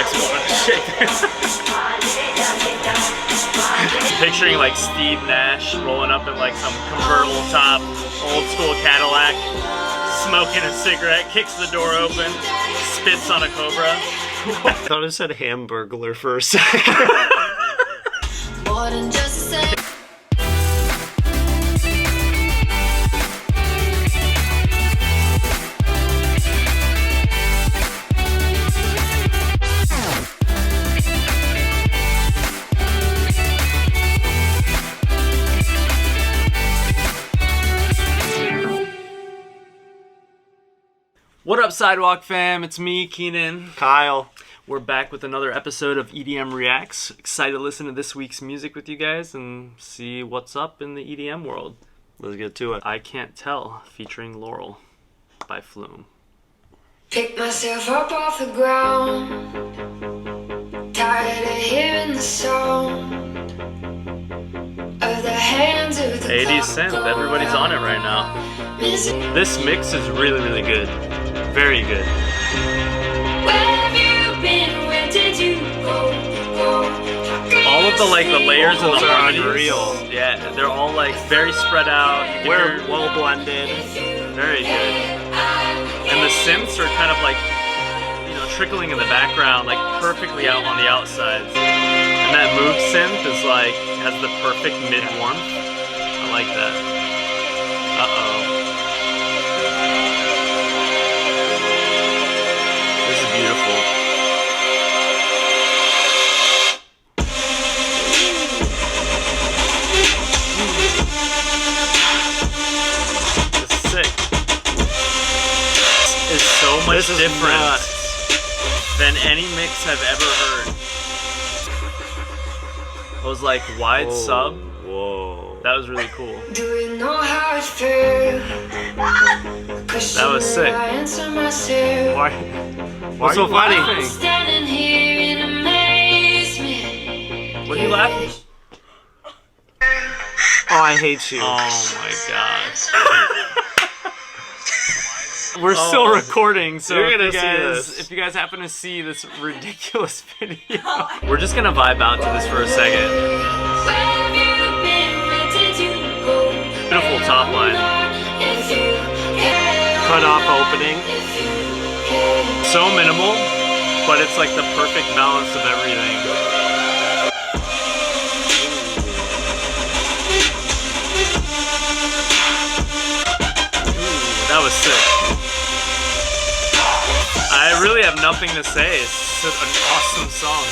makes me want to shake this. Picturing like Steve Nash rolling up in like some convertible top, old school Cadillac, smoking a cigarette, kicks the door open, spits on a cobra. I thought it said Hamburglar for a second. More than just a second. What up, Sidewalk fam? It's me, Kenan. Kyle. We're back with another episode of EDM Reacts. Excited to listen to this week's music with you guys and see what's up in the EDM world. Let's get to it. I Can't Tell, featuring LAUREL by Flume. Pick myself up off the ground, tired of hearing the sound of the hands of the 80 Cent, everybody's on it right now. This mix is really, really good. Very good. All of the the layers and the harmonies are unreal. Yeah, they're all like very spread out. We're well blended. Very good. And the synths are kind of like, you know, trickling in the background, like perfectly out on the outsides. And that move synth is like has the perfect mid warmth. I like that. This is beautiful. This is sick. This is so much different than any mix I've ever heard. It was like wide sub. Whoa. That was really cool. Do you know how it feels? That was sick. Why are so you funny? laughing? Standing here in amazement. What are you laughing? Oh, I hate you. Oh my god. We're Still recording, so You're if gonna you see guys, this. if you guys happen to see this ridiculous video, we're just gonna vibe out to this for a second. Beautiful top line. Cut off opening. So minimal, but it's like the perfect balance of everything. That was sick. I really have nothing to say. It's such an awesome song.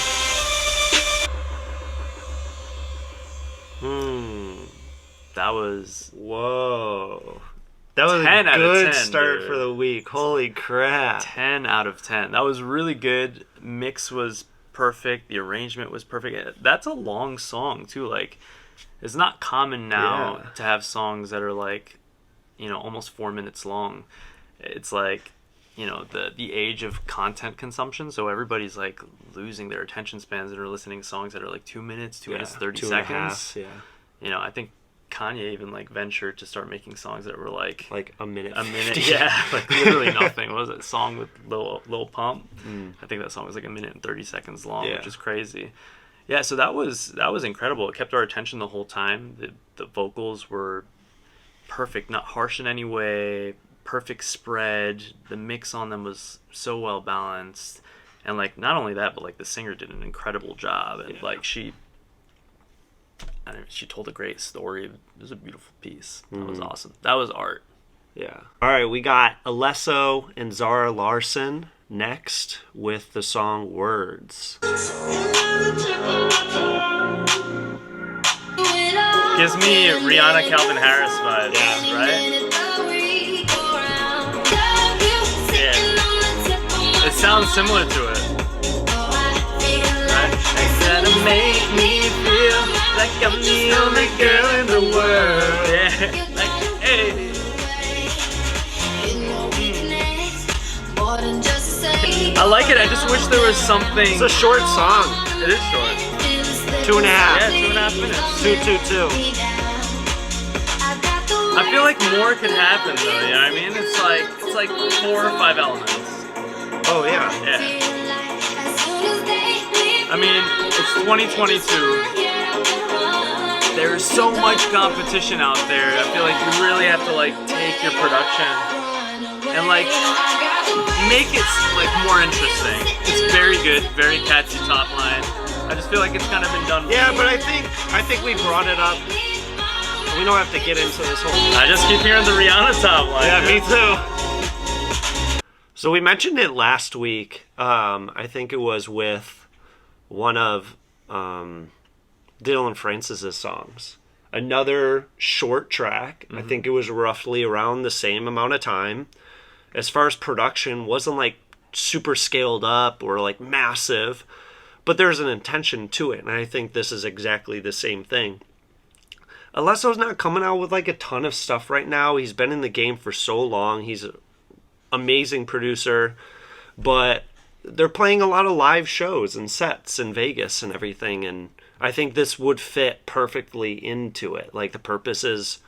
That was... Whoa. That was 10 a out of good 10, start dude. for the week. Holy crap. 10 out of 10. That was really good. Mix was perfect. The arrangement was perfect. That's a long song, too. Like, it's not common now to have songs that are like, you know, almost 4 minutes long. It's like, you know, the age of content consumption, so everybody's like losing their attention spans and are listening to songs that are like 2 minutes, 2 minutes 30 seconds. Yeah. You know, I think Kanye even like ventured to start making songs that were like a minute. Yeah, like literally nothing. What was that song with Lil Pump? I think that song was like 1 minute and 30 seconds long, which is crazy. Yeah, so that was incredible. It kept our attention the whole time. The vocals were perfect, not harsh in any way, perfect spread. The mix on them was so well balanced. And like not only that, but like the singer did an incredible job. And like she told a great story. It was a beautiful piece. That was awesome. That was art. Yeah. All right, we got Alesso and Zara Larsson next with the song Words. Gives me Rihanna Calvin Harris vibes, right? Yeah. It sounds similar to it. Right? It's gonna make me feel like I'm the only girl in the world. Yeah. Like, hey. I like it. I just wish there was something. It's a short song. It is short. 2.5. Yeah, 2.5 minutes. 2. I feel like more could happen though, you know what I mean? It's like 4 or 5 elements. Oh yeah. Yeah. I mean, it's 2022. There's so much competition out there. I feel like you really have to like take your production and like make it like more interesting. It's very good, very catchy top line. I just feel like it's kind of been done. Yeah, but I think we brought it up. We don't have to get into this whole. I just keep hearing the Rihanna top line. Yeah, me too. So we mentioned it last week. I think it was with one of Dylan Francis's songs. Another short track. I think it was roughly around the same amount of time. As far as production, wasn't like super scaled up or like massive, but there's an intention to it, and I think this is exactly the same thing. Alesso's not coming out with like a ton of stuff right now. He's been in the game for so long. He's an amazing producer, but they're playing a lot of live shows and sets in Vegas and everything, and I think this would fit perfectly into it. Like, the purpose is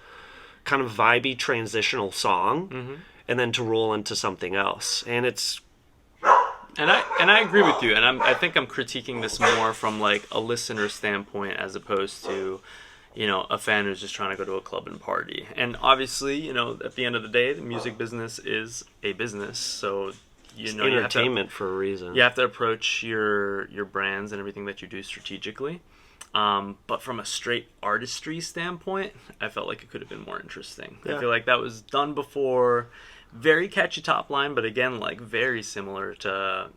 kind of vibey transitional song, and then to roll into something else, and it's. And I agree with you, and I think I'm critiquing this more from like a listener standpoint as opposed to, you know, a fan who's just trying to go to a club and party. And obviously, you know, at the end of the day, the music business is a business, so you know, entertainment for a reason. You have to approach your brands and everything that you do strategically. But from a straight artistry standpoint, I felt like it could have been more interesting. Yeah. I feel like that was done before. Very catchy top line, but again, like very similar to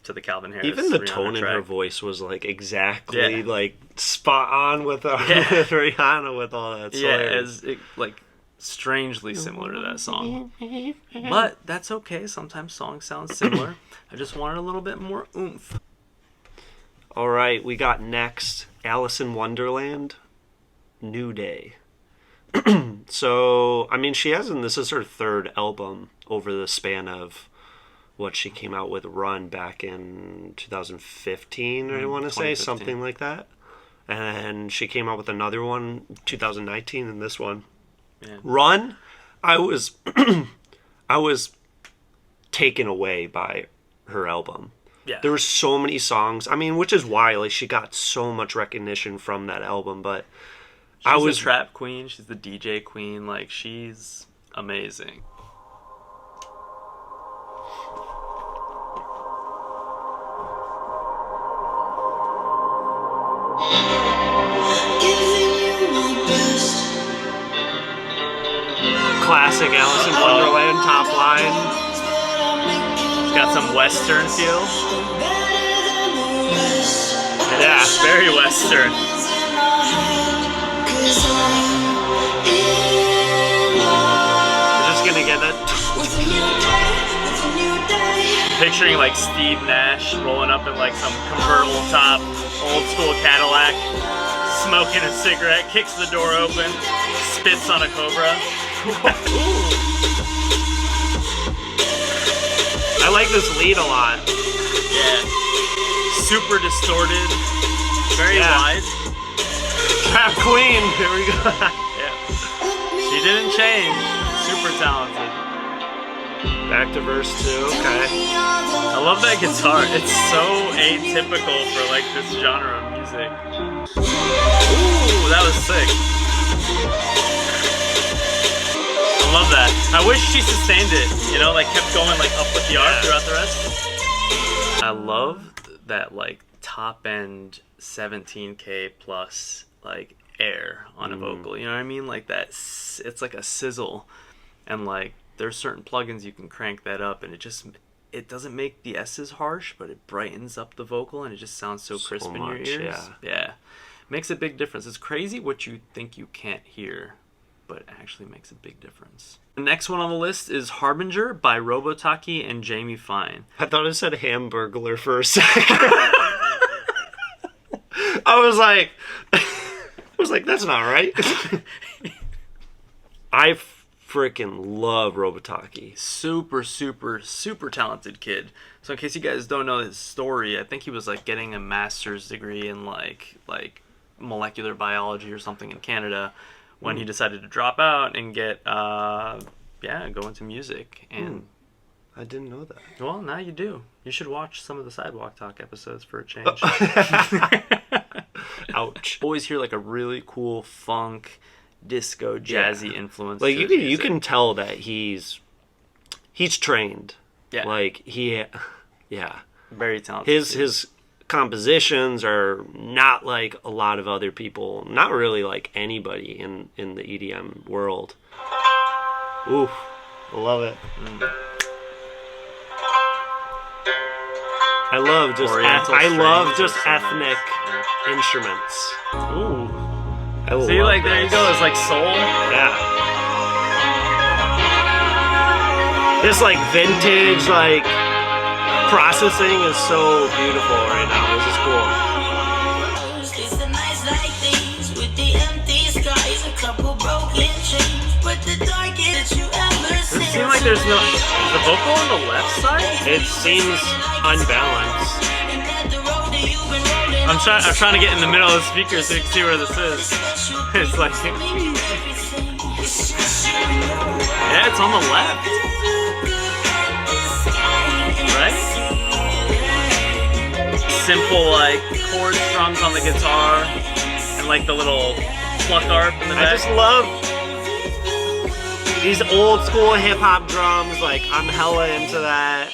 the Calvin Harris. Even the Rihanna tone track. in her voice was like exactly like spot on with with Rihanna with all that. Yeah, as it, like strangely similar to that song. But that's okay. Sometimes songs sound similar. I just wanted a little bit more oomph. All right, we got next Alison Wonderland, New Day. So, I mean, this is her third album over the span of what she came out with Run back in 2015, I want to say, something like that. And she came out with another one 2019 and this one. Yeah. Run, I was taken away by her album. Yeah. There were so many songs. I mean, which is why like she got so much recognition from that album, but she's a trap queen, she's the DJ queen, like she's amazing. Classic Alison Wonderland top line. It's got some Western feel. Yeah, very Western. We're just gonna get that. Picturing like Steve Nash rolling up in like some convertible top, old school Cadillac, smoking a cigarette, kicks the door open, spits on a cobra. I like this lead a lot. Yeah. Super distorted, very wide. Trap Queen, here we go. Yeah. She didn't change. Super talented. Back to verse 2, okay. I love that guitar. It's so atypical for like this genre of music. Ooh, that was sick. I love that. I wish she sustained it, you know, like kept going like up with the arc throughout the rest. I love that like top end 17K plus like air on a vocal, you know what I mean? Like that, it's like a sizzle, and like there's certain plugins you can crank that up, and it doesn't make the S's harsh, but it brightens up the vocal, and it just sounds so crisp in your ears. Yeah, makes a big difference. It's crazy what you think you can't hear, but it actually makes a big difference. The next one on the list is Harbinger by Robotaki and Jamie Fine. I thought it said Hamburglar for a second. I was like, that's not right. I freaking love Robotaki. Super, super, super talented kid. So in case you guys don't know his story, I think he was like getting a master's degree in like molecular biology or something in Canada when he decided to drop out and go into music. And I didn't know that. Well, now you do. You should watch some of the Sidewalk Talk episodes for a change. Ouch. Always hear like a really cool funk, disco, jazzy influence. Like you can tell that he's trained. Yeah. Like very talented. His compositions are not like a lot of other people. Not really like anybody in the EDM world. Oof. I love it. I love just ethnic instruments. Ooh. See, like there you go. It's like soul. Yeah. This like vintage like processing is so beautiful right now. This is cool. Does it seem like there's no the vocal on the left side? It seems unbalanced. I'm trying to get in the middle of the speaker so you can see where this is. It's like yeah, it's on the left. Right? Simple like chord strums on the guitar and like the little pluck arp in the back. I just love these old school hip hop drums. Like I'm hella into that.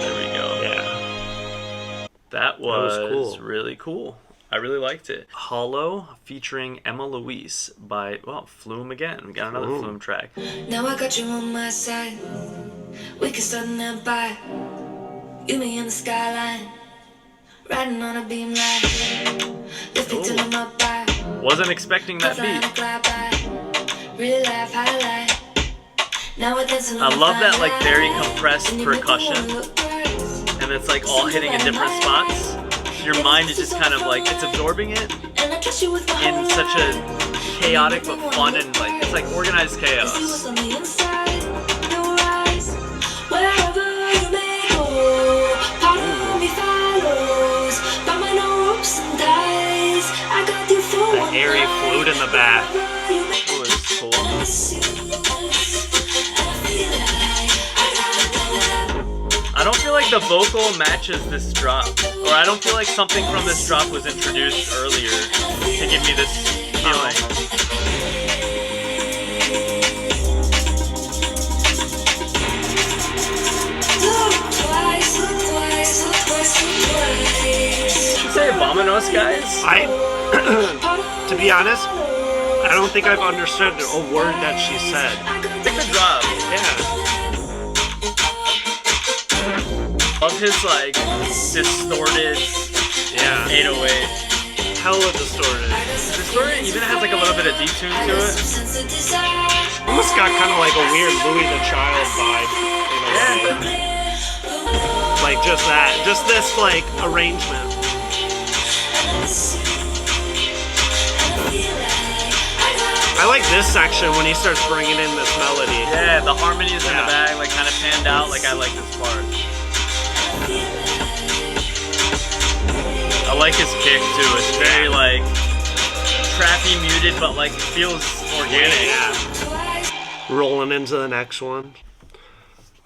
There we go. Yeah. That was cool. Really cool. I really liked it. Hollow featuring Emma Louise by, Flume again. We got another Flume track. Now I got you on my side. We can start nearby. You me in the skyline. Riding on a beam light. Lifting till I'm up by. Wasn't expecting that beat. Real life highlight. Now we're dancing. I love that like very compressed percussion. And it's like all hitting in different spots. Your mind is just kind of like, it's absorbing it in such a chaotic but fun and like, it's like organized chaos. That airy flute in the back. Oh, it's cool. I don't feel like the vocal matches this drop, or I don't feel like something from this drop was introduced earlier to give me this feeling. Should say Abominos, guys. To be honest, I don't think I've understood a word that she said. Pick the drop. Yeah. Love his like distorted 808. Hella distorted. Distorted even has like a little bit of detune to it. Almost got kind of like a weird Louis the Child vibe in a way. Like just this like arrangement. I like this section when he starts bringing in this melody. Yeah, the harmonies in the back like kind of panned out. Like I like this part. I like his kick too. It's very like trappy, muted, but like it feels organic. Yeah. Rolling into the next one.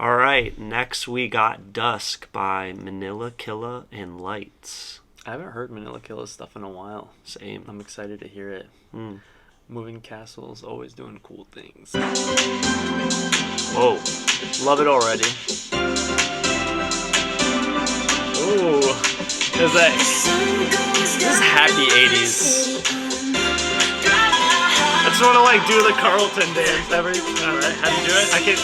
All right, next we got Dusk by Manila, Killa, and Lights. I haven't heard Manila Killa's stuff in a while. Same. I'm excited to hear it. Moving Castles, always doing cool things. Whoa, love it already. Ooh, this is happy 80s. I just want to like do the Carlton dance every time. Right, how do you do it? I can.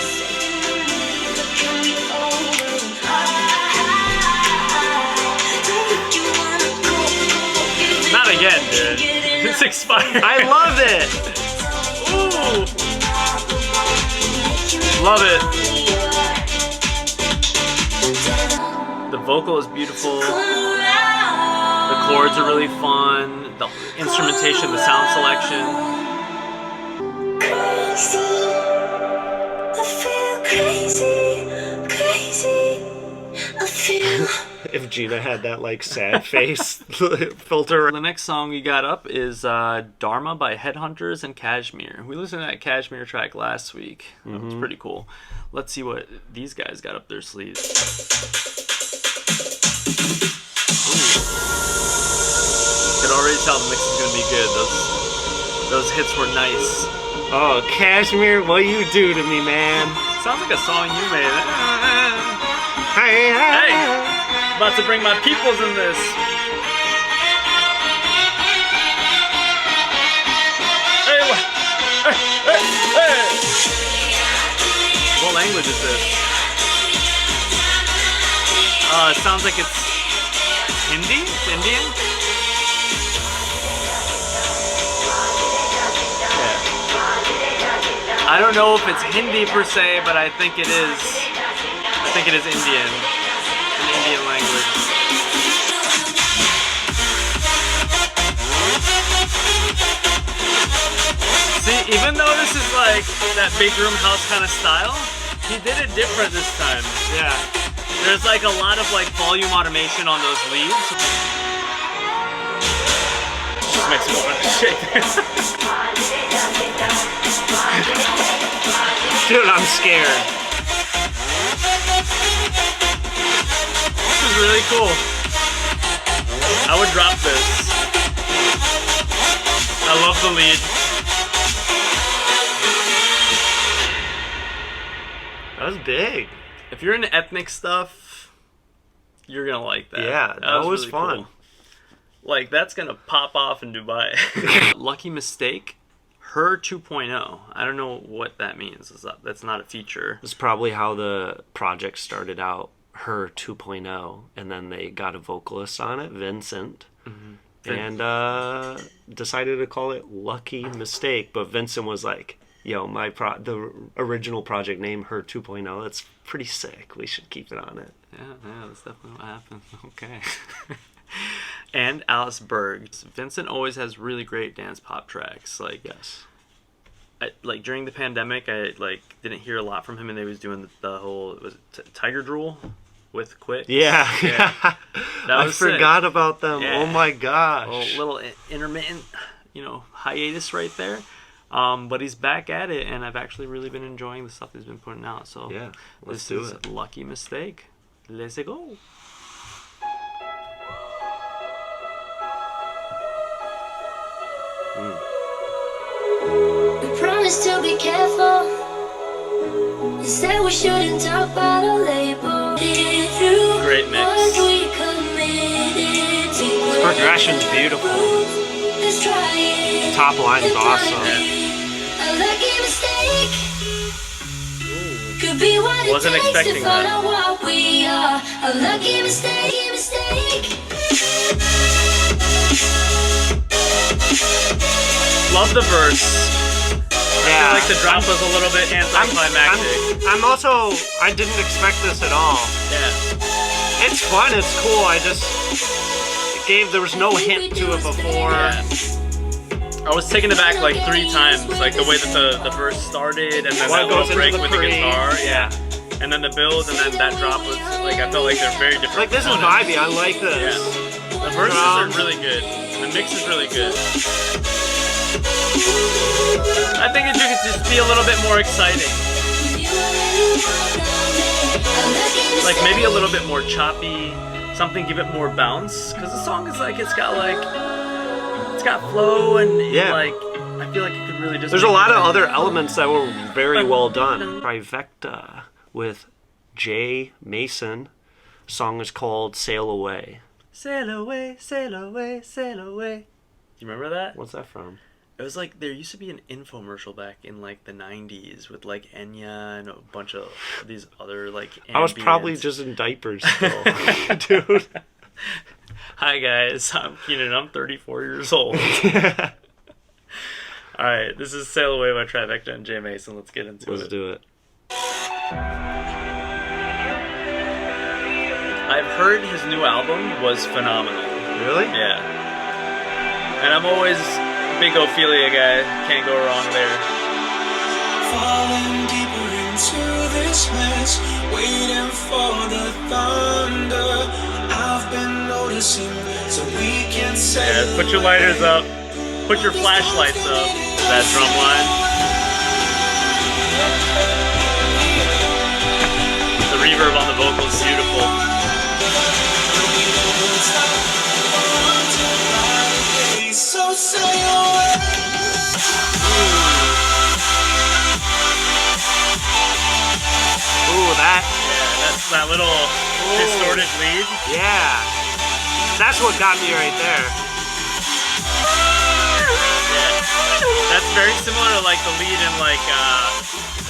Not again, dude. It's expired. I love it. Ooh. Love it. The vocal is beautiful. The chords are really fun. The instrumentation, the sound selection. I feel crazy. I feel If Gina had that like sad face filter. The next song we got up is Dharma by Headhunterz and KSHMR. We listened to that KSHMR track last week. That was pretty cool. Let's see what these guys got up their sleeves. You can already tell the mix is gonna be good. Those hits were nice. Oh, KSHMR, what you do to me, man? Sounds like a song you made. Hey, Hey, about to bring my peoples in this. Hey, hey. What language is this? It sounds like it's Hindi? It's Indian? Yeah. I don't know if it's Hindi per se, but I think it is. I think it is Indian. An Indian language. See, even though this is like that big room house kind of style, he did it different this time. Yeah. There's like a lot of like volume automation on those leads. Just makes me want to shake this. dude, I'm scared. This is really cool. I would drop this. I love the lead. That was big. If you're into ethnic stuff, you're gonna like that. Yeah, that was really fun. Cool. Like, that's gonna pop off in Dubai. Lucky Mistake, Her 2.0. I don't know what that means. That's not a feature. It's probably how the project started out. Her 2.0, and then they got a vocalist on it, Vincent, and decided to call it Lucky Mistake. But Vincent was like, yo, the original project name, Her 2.0, that's pretty sick. We should keep it on it. Yeah, that's definitely what happened. Okay. And Alice Berg. Vincent always has really great dance pop tracks. Like, yes. Like during the pandemic, I didn't hear a lot from him, and they was doing the whole Tiger Drool with Quick. Yeah. I forgot sick. About them. Yeah. Oh my gosh. A little intermittent, hiatus right there. But he's back at it, and I've actually really been enjoying the stuff he's been putting out. So yeah, let's do it. Lucky Mistake. Let's go. We promise to be careful. Instead, we shouldn't talk about a label. Great mix. This progression's beautiful. The top line's awesome. Yeah. Wasn't expecting that. A lucky mistake. Love the verse. Yeah. I feel like the drop was a little bit anticlimactic. I didn't expect this at all. Yeah. It's fun, it's cool. There was no hint to it before. Yeah. I was taken aback like 3 times, like the way that the verse started, and then that little break with the guitar. Yeah. And then the build, and then that drop was like, I felt like they're very different. Like, this is vibey, I like this. Yeah. The verses are really good. The mix is really good. I think it should just be a little bit more exciting. Like maybe a little bit more choppy, something give it more bounce. Because the song is like, it's got flow and like, I feel like it could really just... There's a lot of other elements that were very well done. Trivecta with Jay Mason. The song is called Sail Away. Sail away, sail away, sail away. Do you remember that? What's that from? It was like, there used to be an infomercial back in like the 90s with like Enya and a bunch of these other like ambience. I was probably just in diapers still. Dude. Hi guys, I'm Kenan, I'm 34 years old. Alright, this is Sail Away by Trivecta and Jay Mason. Let's get into it. Let's do it. I've heard his new album was phenomenal. Really? Yeah. And I'm always a big Ophelia guy. Can't go wrong there. Falling deeper into this mess, waiting for the thunder. I Yeah, put your lighters up. Put your flashlights up. That drum line. The reverb on the vocals is beautiful. Ooh, that. Yeah, that's that little distorted lead. Yeah. That's what got me right there. Yeah. That's very similar to like the lead in like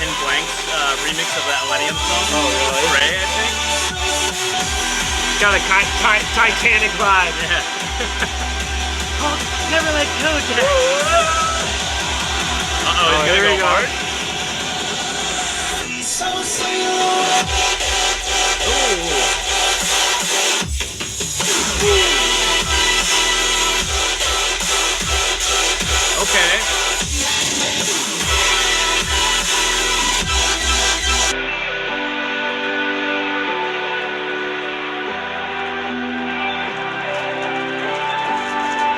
In Blank's remix of that Millennium song. Oh, really? Ray, I think. Got a Titanic vibe. Yeah. Oh, never let go, Jack. Uh-oh, he's gonna go hard. Okay.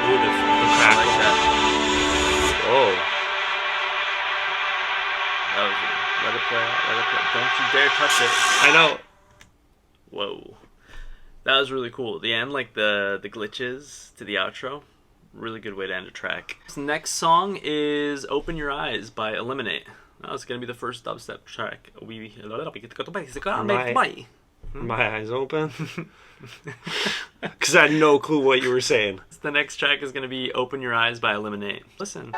Ooh, the crack. I like that. Oh. That was good. Let it play out. Let it play. Don't you dare touch it. I know. Whoa. That was really cool. The end, like the glitches to the outro. Really good way to end a track. This next song is Open Your Eyes by Eliminate. That was going to be the first dubstep track. My eyes open? Because I had no clue what you were saying. The next track is going to be Open Your Eyes by Eliminate. Listen.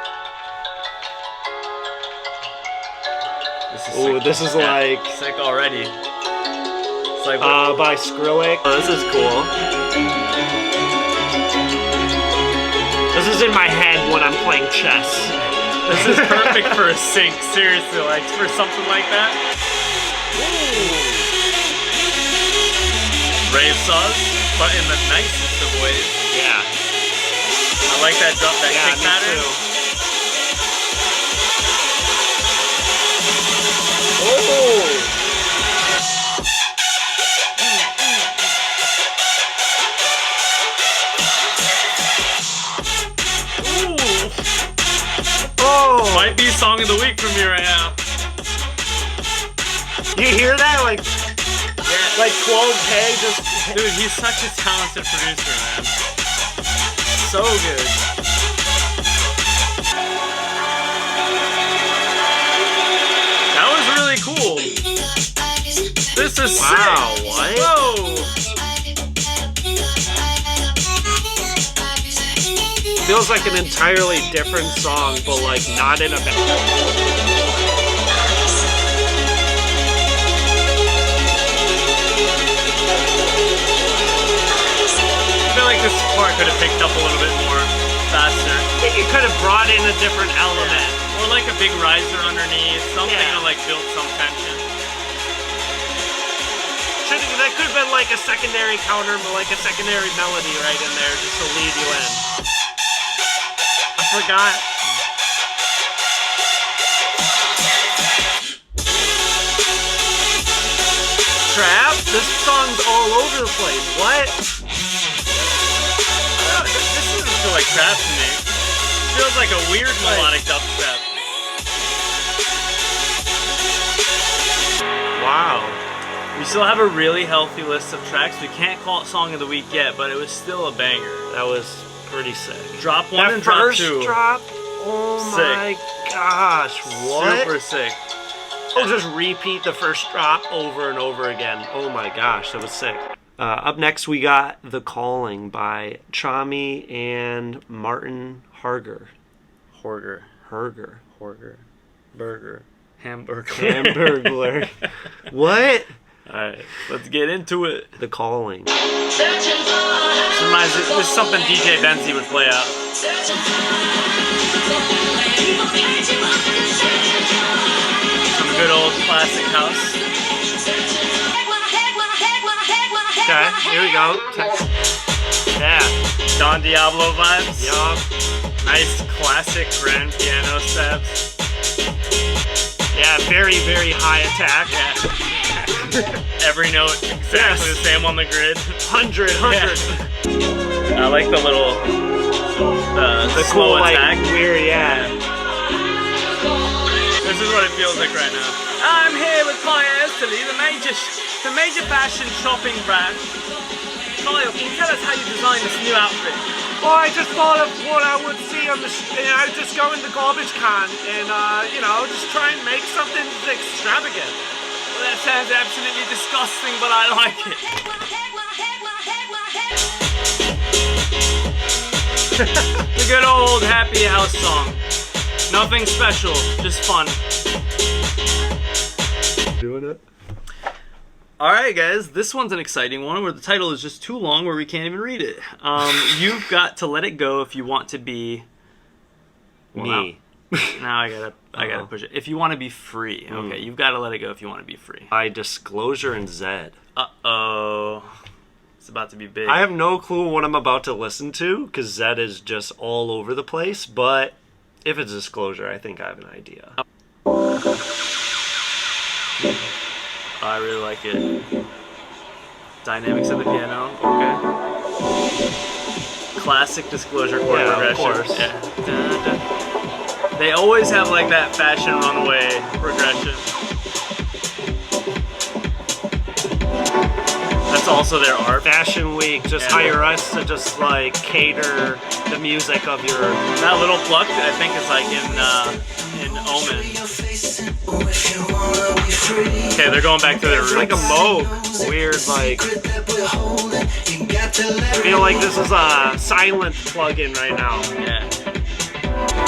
Ooh, this is like... Sick already. It's like... by Skrillex. Oh, this is cool. This is in my head when I'm playing chess. This is perfect for a sync, seriously, like for something like that. Ooh. Rave sauce, but in the nicest of ways. Yeah. I like that kick pattern. Too. Oh! Oh! Might be song of the week from me right now. You hear that? Like 12K just... Dude, he's such a talented producer, man. So good. That was really cool. This is sick. Wow, what? Whoa! Feels like an entirely different song, but like not in a bad. I feel like this part could have picked up a little bit more faster. You could have brought in a different element. Or like a big riser underneath, something Yeah. to like build some tension. That could have been like a secondary counter, like a secondary melody right in there just to lead you in. I forgot. Trap? This song's all over the place. What? This doesn't feel like trap to me. It feels like a weird melodic dubstep. Wow. We still have a really healthy list of tracks. We can't call it Song of the Week yet, but it was still a banger. That was pretty sick. Drop one That and drop first two. drop? Oh my gosh. What? Super sick. I'll just repeat the first drop over and over again. Oh my gosh, that was sick. Up next, we got The Calling by Tchami and Marten Horger. Horger. Burger. Hamburglar. What? Alright, let's get into it. The Calling. This reminds me, this is something DJ Benzi would play out. Some good old classic house. Okay, here we go. Yeah. Don Diablo vibes. Yup. Nice classic grand piano steps. Yeah, very, very high attack. Yeah. Every note exactly the same on the grid. 100. I like the little The slow cool, attack. like, weird, yeah. This is what it feels like right now. I'm here with Ghastly, the major fashion shopping brand. Kyle, can you tell us how you designed this new outfit? Well, I just thought of what I would see on the, just go in the garbage can and, just try and make something extravagant. Well, that sounds absolutely disgusting, but I like it. The good old happy house song. Nothing special, just fun. Doing it. Alright guys, this one's an exciting one where the title is just too long where we can't even read it. You've got to let it go if you want to be... Well, me. Now I gotta push it. If you want to be free. Okay, you've got to let it go if you want to be free. By Disclosure and Zedd. Uh-oh. It's about to be big. I have no clue what I'm about to listen to, because Zedd is just all over the place, but if it's Disclosure, I think I have an idea. I really like it. Dynamics of the piano, okay. Classic Disclosure chord progression. Of course. Yeah. Dun, dun. They always have like that fashion runway progression. That's also their art. Fashion Week, just hire us to just like cater the music of your... That little pluck, I think, is like in Omen. Okay, they're going back to their roots. It's like a mode. Weird, like... I feel like this is a silent plug-in right now. Yeah.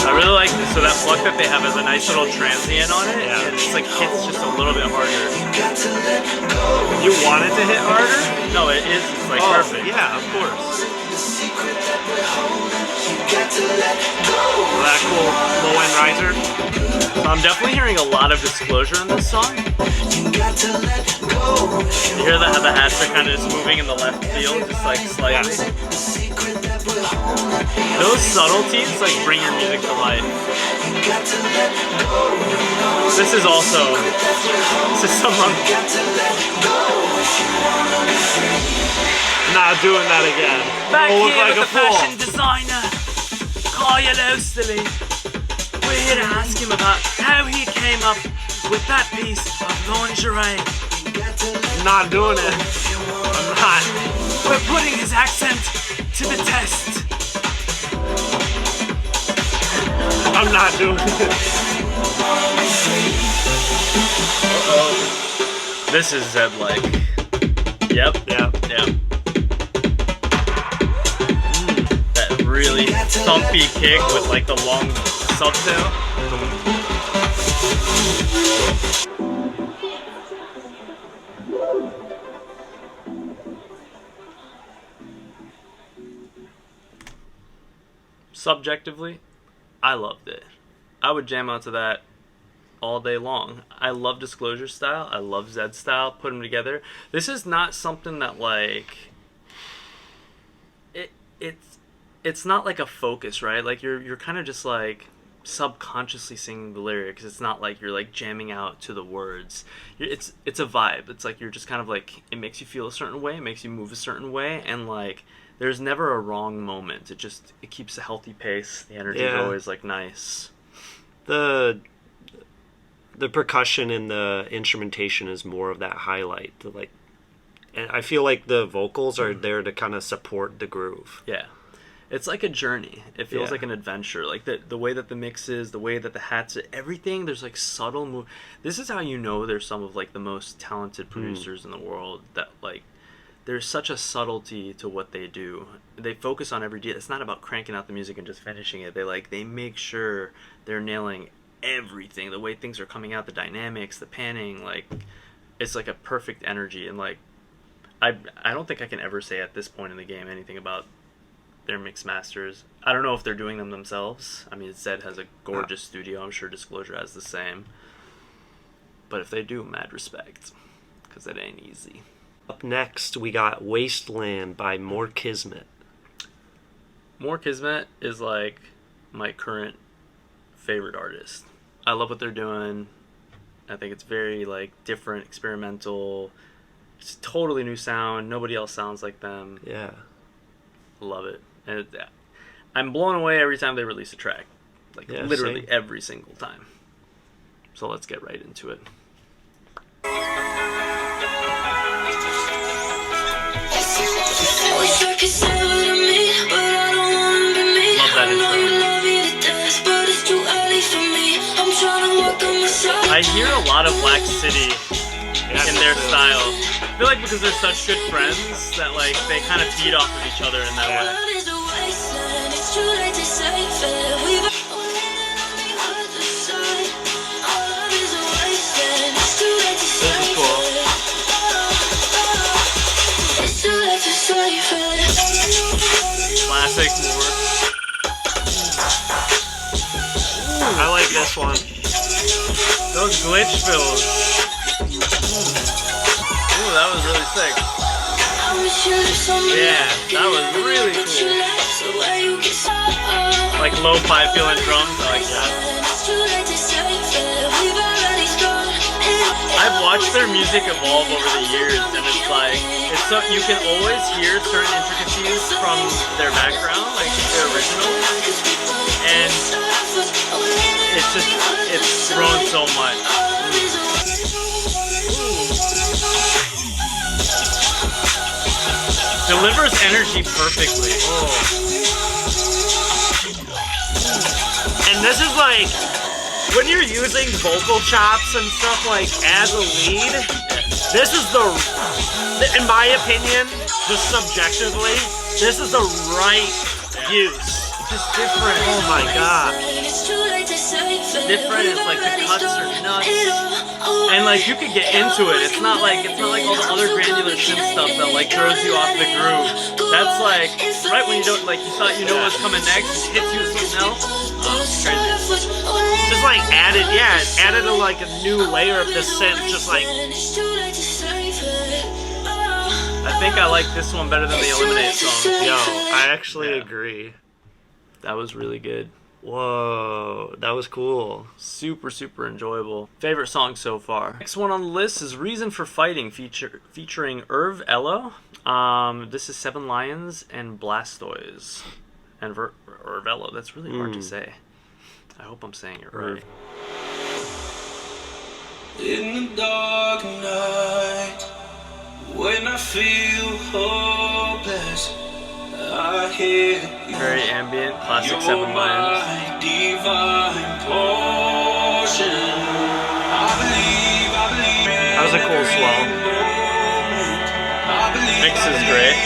I really like this. So that pluck that they have is a nice little transient on it. Yeah. And it's like hits just a little bit harder. You want it to hit harder? No, it is. It's like perfect. Yeah, of course. That cool low-end riser. So I'm definitely hearing a lot of Disclosure in this song. You hear that how the hats are kind of just moving in the left field, just like slightly. Yeah. Those subtleties like bring your music to life. This is someone. Not doing that again. Back we'll here look like with a the fool. fashion designer, Ghastly. We're here to ask him about how he came up with that piece of lingerie. I'm not doing it. I'm not. We're putting his accent to the test. I'm not doing it. Uh-oh. This is Zedd-like. Yep. That really thumpy kick with like the long subtail. Subjectively, I loved it. I would jam out to that all day long. I love Disclosure style. I love Zedd style. Put them together. This is not something that like it's not like a focus, right? Like you're kind of just like subconsciously singing the lyrics. It's not like you're like jamming out to the words. It's a vibe. It's like you're just kind of like, it makes you feel a certain way. It makes you move a certain way, and like there's never a wrong moment. It keeps a healthy pace. The energy is always like nice. The percussion and the instrumentation is more of that highlight. And I feel like the vocals are there to kind of support the groove. Yeah. It's like a journey. It feels like an adventure. Like the way that the mix is, the way that the hats, everything, there's like subtle move. This is how you know there's some of like the most talented producers in the world, that like there's such a subtlety to what they do. They focus on every detail. It's not about cranking out the music and just finishing it. They make sure they're nailing everything. The way things are coming out, the dynamics, the panning, like it's like a perfect energy. And like I don't think I can ever say at this point in the game anything about their mix masters. I don't know if they're doing them themselves. I mean, Zedd has a gorgeous studio. I'm sure Disclosure has the same. But if they do, mad respect, because it ain't easy. Up next, we got Wasteland by More Kismet. More Kismet is like my current favorite artist. I love what they're doing. I think it's very like different, experimental. It's a totally new sound. Nobody else sounds like them. Yeah. Love it. And I'm blown away every time they release a track. Like literally same. every single time. So let's get right into it. Love that intro. I hear a lot of Black City in their style. I feel like because they're such good friends that like they kind of feed off of each other in that way. This is cool. Classic more. I like this one. Those glitch fills. Ooh, that was really sick. Yeah, that was really cool. Like lo-fi feeling drums, I like that. I've watched their music evolve over the years, and it's like, it's so, you can always hear certain intricacies from their background, like their original, and it's just, it's grown so much. Delivers energy perfectly. Oh. And this is like, when you're using vocal chops and stuff like as a lead, this is in my opinion, just subjectively, this is the right use. Just different. Oh my god. Different. It's like the cuts are nuts, and like you could get into it. It's not like all the other granular synth stuff that like throws you off the groove. That's like right when you don't like you thought you know what's coming next, it hits you with something else. Oh, it's crazy. Just like added a like a new layer of this synth. Just like I think I like this one better than the Eliminate song. Yo, I actually agree. That was really good. Whoa, that was cool. Super, super enjoyable. Favorite song so far. Next one on the list is Reason for Fighting, featuring ELLO. This is Seven Lions and Blastoyz. And ELLO, that's really hard to say. I hope I'm saying it right. In the dark night, when I feel hopeless, I hear you. Very ambient, classic Seven Lions. That was a cool swell. Mix is great.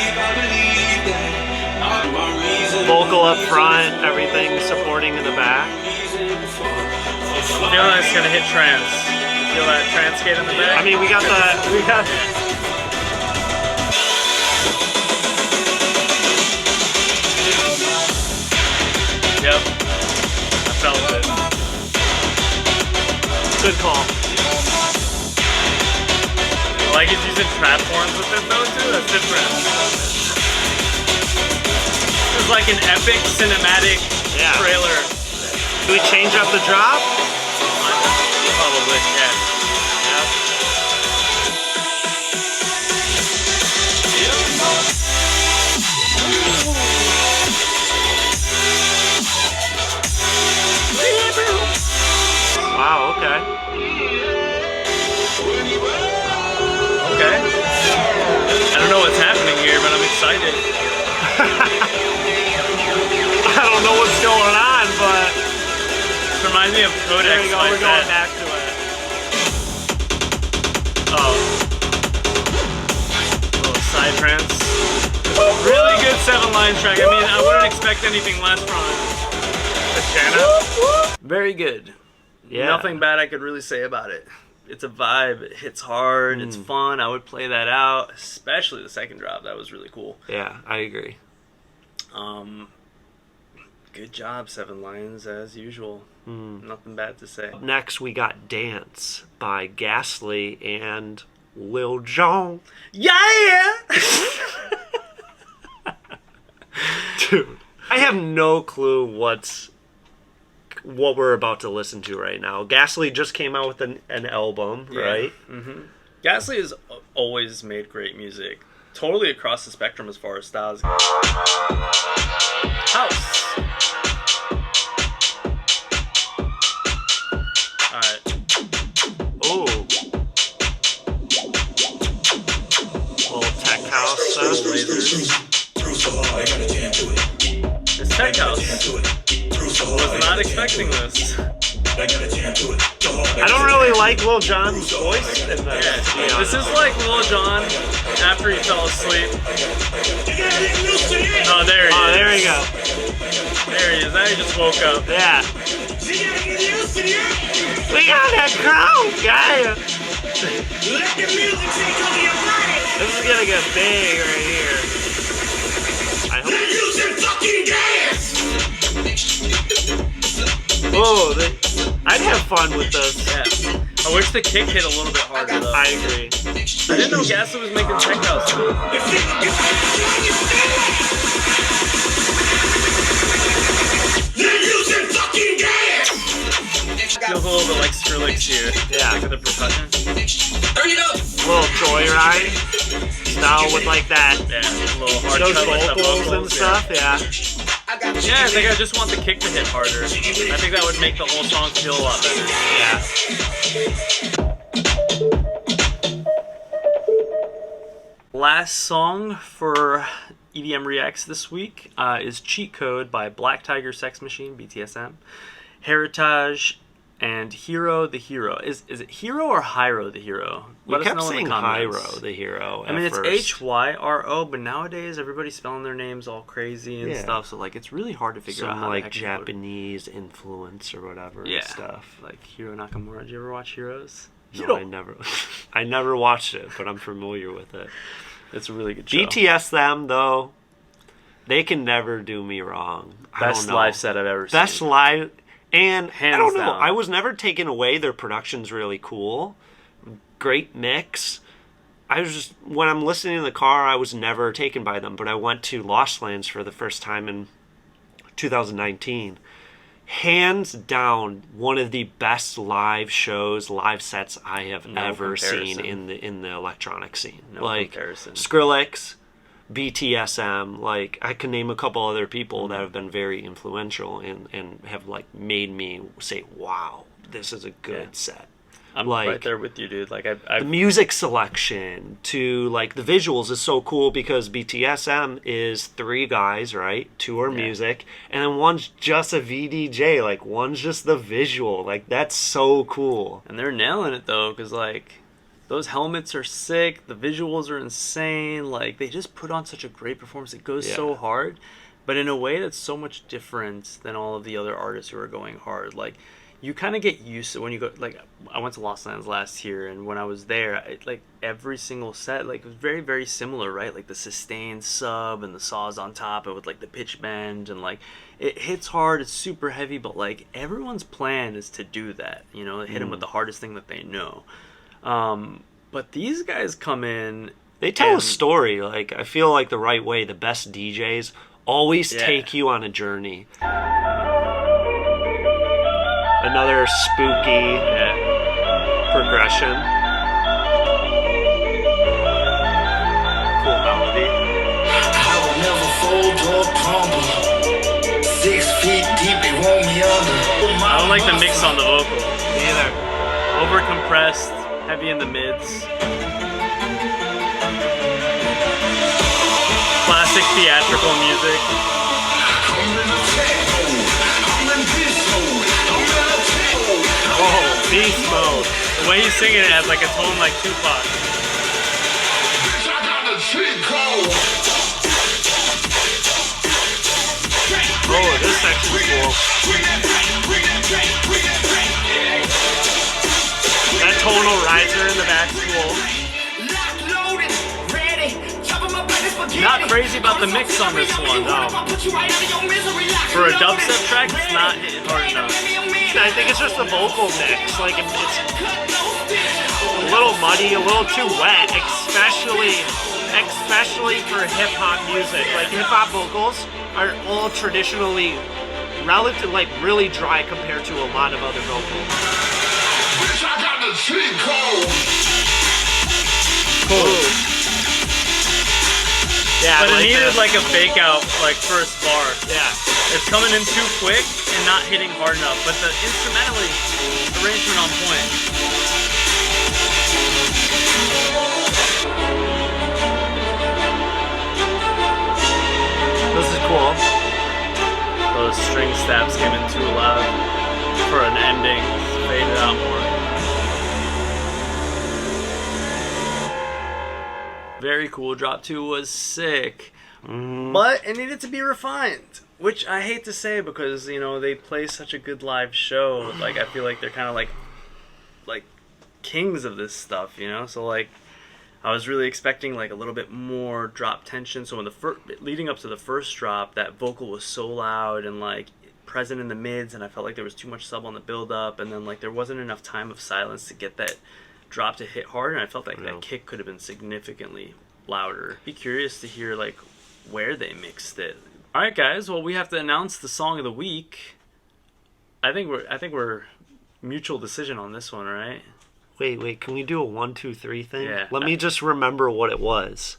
Vocal up front, everything supporting in the back. I feel like it's gonna hit trance. You feel that trance gate in the back? I mean, we got Yep. I felt it. good call. I like he's using trap horns with it though too. That's different. This is like an epic cinematic trailer. Do we change up the drop? Probably, yeah. Wow, okay. Okay. I don't know what's happening here, but I'm excited. I don't know what's going on, but This reminds me of Codex. there you go, like we're going that. back to it. Oh. Little side trance. Really good 7-line track. I mean, I wouldn't expect anything less from Tchami. Very good. Yeah. Nothing bad I could really say about it. It's a vibe. It hits hard. It's fun. I would play that out, especially the second drop. That was really cool. Yeah, I agree. Good job, 7 Lions, as usual. Nothing bad to say. Next, we got Dance by Ghastly and Lil Jon. Yeah! Dude, I have no clue what's what we're about to listen to right now. Ghastly just came out with an album, right? Mm-hmm. Ghastly has always made great music, totally across the spectrum as far as styles. House. All right. Oh. Little tech house stuff. It's tech house. Was not expecting this. I don't really like Lil Jon's voice. This is like Lil Jon after he fell asleep. Oh, there he is. Oh, there you go. There he is. Now he just woke up. Yeah. We got that crowd, guy. This is gonna get big right here. I hope. Oh, I'd have fun with this. Yeah. I wish the kick hit a little bit harder though. I agree. I didn't know Ghastly was making tech house. Feels a little bit like Skrillex here. Yeah. Look at the percussion. Little joyride style with like that. Yeah, a little hard Those cut with the vocals and stuff. Yeah. Yeah, I think I just want the kick to hit harder. I think that would make the whole song feel a lot better. Yeah. Last song for EDM Reacts this week is Cheat Code by Black Tiger Sex Machine, BTSM, Headhunterz, and Hyro the Hero. Is it Hyro or Hyro the Hero? We kept saying Hyro the Hero. I mean, it's first. Hyro, but nowadays everybody's spelling their names all crazy and stuff. So like, it's really hard to figure out some how like Japanese influence or whatever and stuff. Like Hiro Nakamura. Did you ever watch Heroes? No, I never. I never watched it, but I'm familiar with it. It's a really good show. BTSM though, they can never do me wrong. Best live set I've ever seen. Best live. And hands I don't know, down. I was never taken away. Their production's really cool. Great mix. I was just, when I'm listening in the car, I was never taken by them. But I went to Wasteland for the first time in 2019. Hands down, one of the best live sets I have ever seen in the electronic scene. No like comparison. Skrillex, BTSM, like I can name a couple other people that have been very influential and have like made me say, wow, this is a good set. I'm like, right there with you, dude. Like the music selection to like the visuals is so cool because BTSM is 3 guys, right? 2 are music, and then one's just a VDJ. Like one's just the visual. Like that's so cool. And they're nailing it though, because like those helmets are sick. The visuals are insane. Like they just put on such a great performance. It goes so hard, but in a way that's so much different than all of the other artists who are going hard. Like you kind of get used to when you go. Like I went to Los Angeles last year, and when I was there, like every single set, like it was very, very similar, right? Like the sustained sub and the saws on top, and with like the pitch bend, and like it hits hard. It's super heavy, but like everyone's plan is to do that. You know, hit them with the hardest thing that they know. But these guys come in. They tell a story. Like I feel like the right way. The best DJs always take you on a journey. Another spooky progression. Cool melody. I will never fold or crumble. 6 feet deep, they want me under. I don't like the mix on the vocal. Either. Over compressed, heavy in the mids. Classic theatrical music. Oh, beast mode. The way he's singing it has like a tone like Tupac. Oh, this section's cool. That tonal riser in the back's cool. Not crazy about the mix on this one, though. For a dubstep track, it's not hitting hard enough. I think it's just the vocal mix. Like it's a little muddy, a little too wet, especially for hip hop music. Like hip hop vocals are all traditionally relative, like really dry compared to a lot of other vocals. Bitch, I got the cheat code. Cool. Yeah, But it needed that. like a fake out, like first bar. Yeah. It's coming in too quick and not hitting hard enough. But the instrumentally, arrangement on point. This is cool. Those string stabs came in too loud for an ending. Faded out more. Very cool. Drop 2 was sick. But it needed to be refined. Which I hate to say because, you know, they play such a good live show. Like, I feel like they're kind of like kings of this stuff, you know? So, like, I was really expecting, like, a little bit more drop tension. So, when leading up to the first drop, that vocal was so loud and, like, present in the mids. And I felt like there was too much sub on the build-up. And then, like, there wasn't enough time of silence to get that drop to hit hard. And I felt like that kick could have been significantly louder. Be curious to hear, like, where they mixed it. All right, guys. Well, we have to announce the song of the week. I think we're mutual decision on this one, right? Wait. Can we do a 1, 2, 3 thing? Yeah. Let me just remember what it was.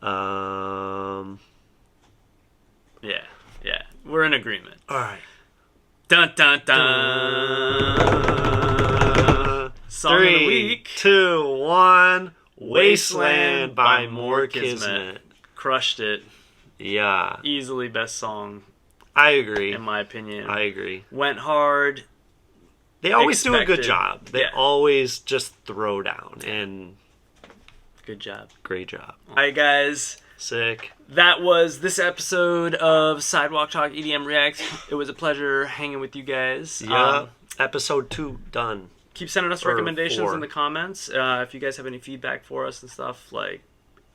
Yeah. We're in agreement. All right. Dun dun dun. Song 3, of the week. 2, 1. Wasteland by More Kismet. Crushed it. Yeah. Easily best song, I agree. in my opinion. I agree. Went hard. They always do a good Expected. job. They always just throw down. And Good job. great job. All right, guys. Sick. That was this episode of Sidewalk Talk EDM React. It was a pleasure hanging with you guys. Yeah. Episode 2 done. Keep sending us Or recommendations 4. in the comments. If you guys have any feedback for us and stuff, like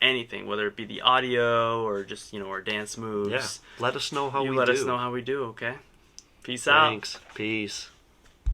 anything, whether it be the audio or just, you know, our dance moves. Yeah. Let us know how we do. Let us know how we do, okay? Peace out. Thanks. Peace.